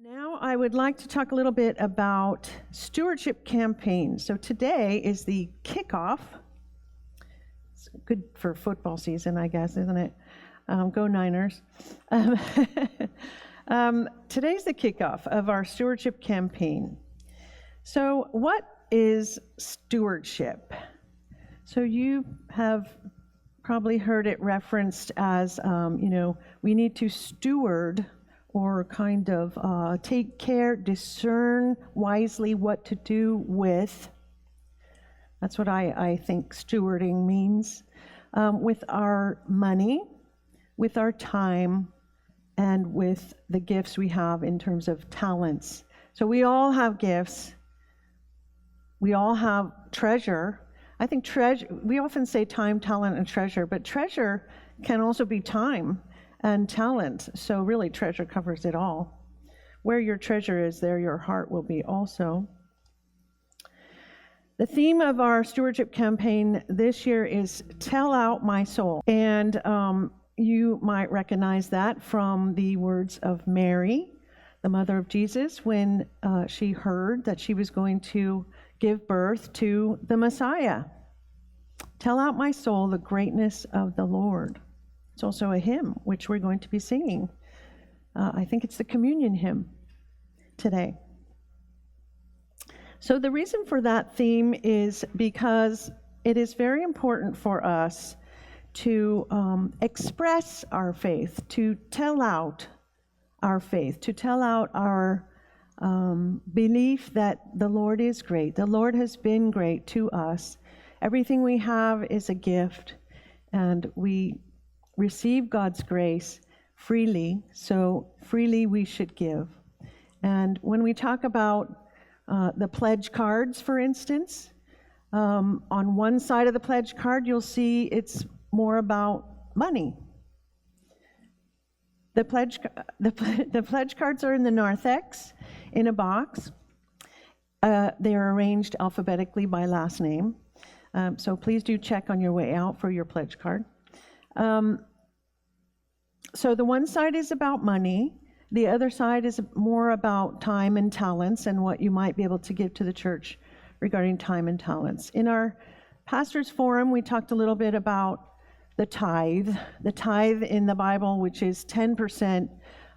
Now I would like to talk a little bit about stewardship campaign. So today is the kickoff. It's good for football season, I guess, isn't it? Go Niners. Today's the kickoff of our stewardship campaign. So what is stewardship? So you have probably heard it referenced as, we need to steward or kind of take care, discern wisely what to do with. That's what I think stewarding means. With our money, with our time, and with the gifts we have in terms of talents. So we all have gifts. We all have treasure. I think we often say time, talent, and treasure, but treasure can also be time and talent. So really treasure covers it all. Where your treasure is, there your heart will be also. The theme of our stewardship campaign this year is Tell Out My Soul. And you might recognize that from the words of Mary, the mother of Jesus, when she heard that she was going to give birth to the Messiah. Tell out my soul the greatness of the Lord. It's also a hymn, which we're going to be singing. I think it's the communion hymn today. So the reason for that theme is because it is very important for us to express our faith, to tell out our faith, to tell out our belief that the Lord is great. The Lord has been great to us. Everything we have is a gift, and we receive God's grace freely, so freely we should give. And when we talk about the pledge cards, for instance, on one side of the pledge card, you'll see it's more about money. The pledge cards are in the narthex in a box. They are arranged alphabetically by last name. So please do check on your way out for your pledge card. So the one side is about money. The other side is more about time and talents and what you might be able to give to the church regarding time and talents. In our Pastors Forum, we talked a little bit about the tithe in the Bible, which is 10%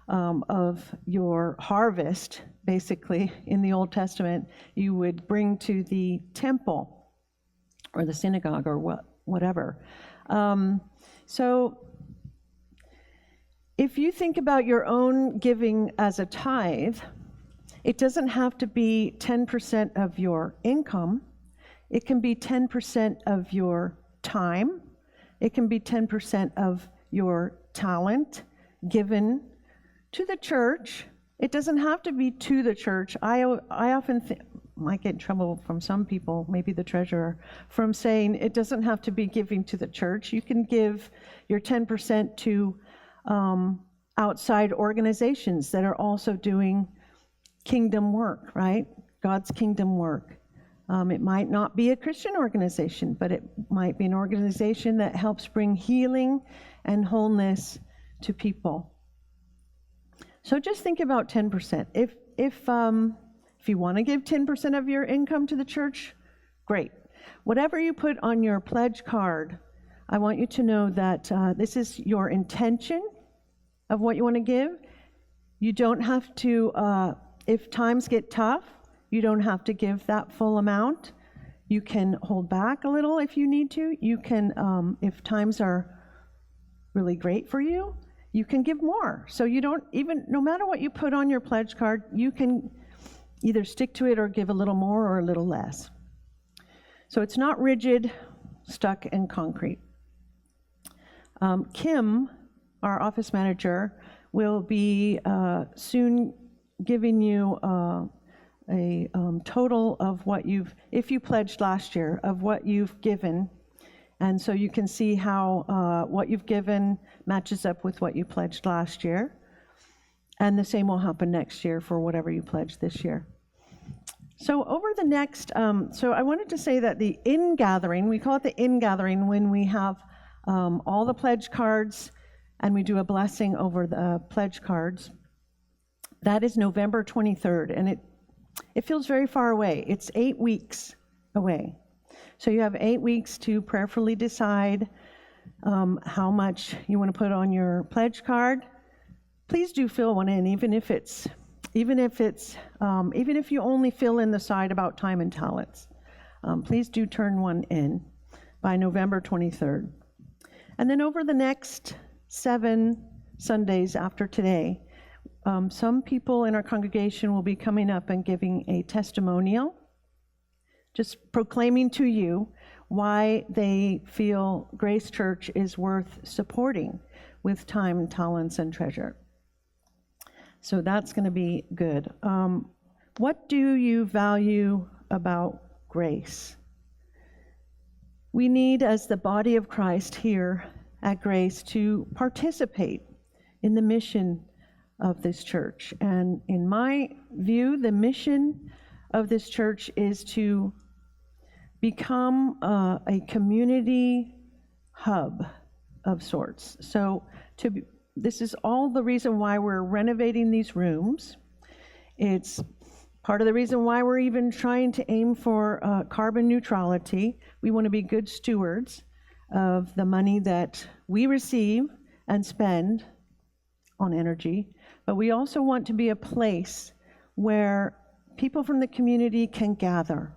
of your harvest, basically, in the Old Testament, you would bring to the temple or the synagogue or whatever. So if you think about your own giving as a tithe, it doesn't have to be 10% of your income. It can be 10% of your time. It can be 10% of your talent given to the church. It doesn't have to be to the church. I often might get in trouble from some people, maybe the treasurer, from saying it doesn't have to be giving to the church. You can give your 10% to outside organizations that are also doing kingdom work, right? God's kingdom work. It might not be a Christian organization, but it might be an organization that helps bring healing and wholeness to people. So just think about 10%. If you want to give 10% of your income to the church, great. Whatever you put on your pledge card, I want you to know that this is your intention of what you want to give. You don't have to, if times get tough, you don't have to give that full amount. You can hold back a little if you need to. You can, if times are really great for you, you can give more. So you don't even, no matter what you put on your pledge card, you can either stick to it or give a little more or a little less. So it's not rigid, stuck in concrete. Kim, our office manager, will be soon giving you a total of what if you pledged last year, of what you've given. And so you can see how what you've given matches up with what you pledged last year. And the same will happen next year for whatever you pledged this year. So over the next, so I wanted to say that the in-gathering, we call it the in-gathering when we have all the pledge cards and we do a blessing over the pledge cards. That is November 23rd, and it feels very far away. It's 8 weeks away. So you have 8 weeks to prayerfully decide how much you want to put on your pledge card. Please do fill one in, even if you only fill in the side about time and talents. Please do turn one in by November 23rd. And then over the next 7 Sundays after today, some people in our congregation will be coming up and giving a testimonial, just proclaiming to you why they feel Grace Church is worth supporting with time, talents, and treasure. So that's going to be good. What do you value about Grace? We need, as the body of Christ here at Grace, to participate in the mission of this church. And in my view, the mission of this church is to become a community hub of sorts. So this is all the reason why we're renovating these rooms. It's part of the reason why we're even trying to aim for carbon neutrality. We want to be good stewards of the money that we receive and spend on energy, but we also want to be a place where people from the community can gather.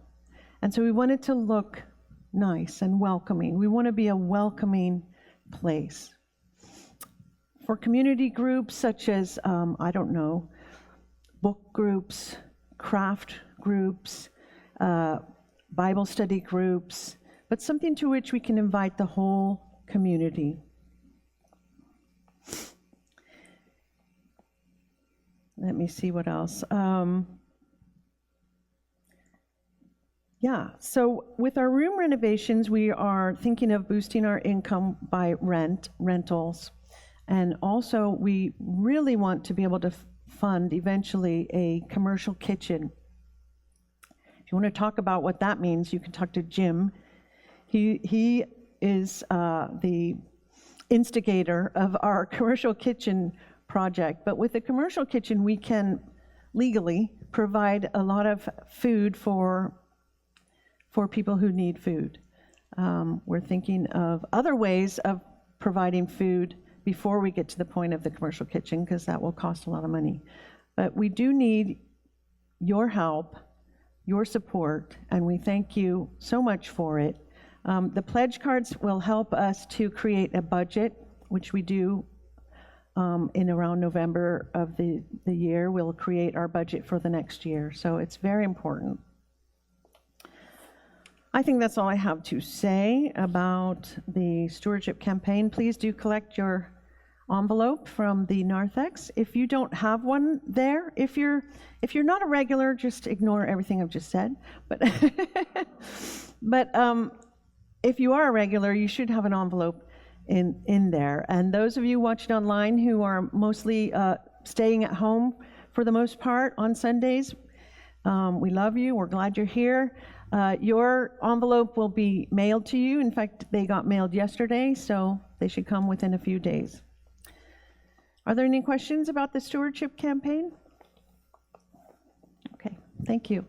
And so we want it to look nice and welcoming. We want to be a welcoming place. For community groups such as, book groups, craft groups, Bible study groups, but something to which we can invite the whole community. Let me see what else. So with our room renovations, we are thinking of boosting our income by rentals. And also, we really want to be able to fund eventually a commercial kitchen. If you want to talk about what that means, you can talk to Jim. He is the instigator of our commercial kitchen project. But with the commercial kitchen, we can legally provide a lot of food for people who need food. We're thinking of other ways of providing food before we get to the point of the commercial kitchen, because that will cost a lot of money. But we do need your help, your support, and we thank you so much for it. The pledge cards will help us to create a budget, which we do in around November of the year. We'll create our budget for the next year, so it's very important. I think that's all I have to say about the stewardship campaign. Please do collect your envelope from the narthex. If you don't have one there, if you're not a regular, just ignore everything I've just said. But if you are a regular, you should have an envelope in there. And those of you watching online who are mostly staying at home for the most part on Sundays, we love you. We're glad you're here. Your envelope will be mailed to you. In fact, they got mailed yesterday, so they should come within a few days. Are there any questions about the stewardship campaign? Okay, thank you.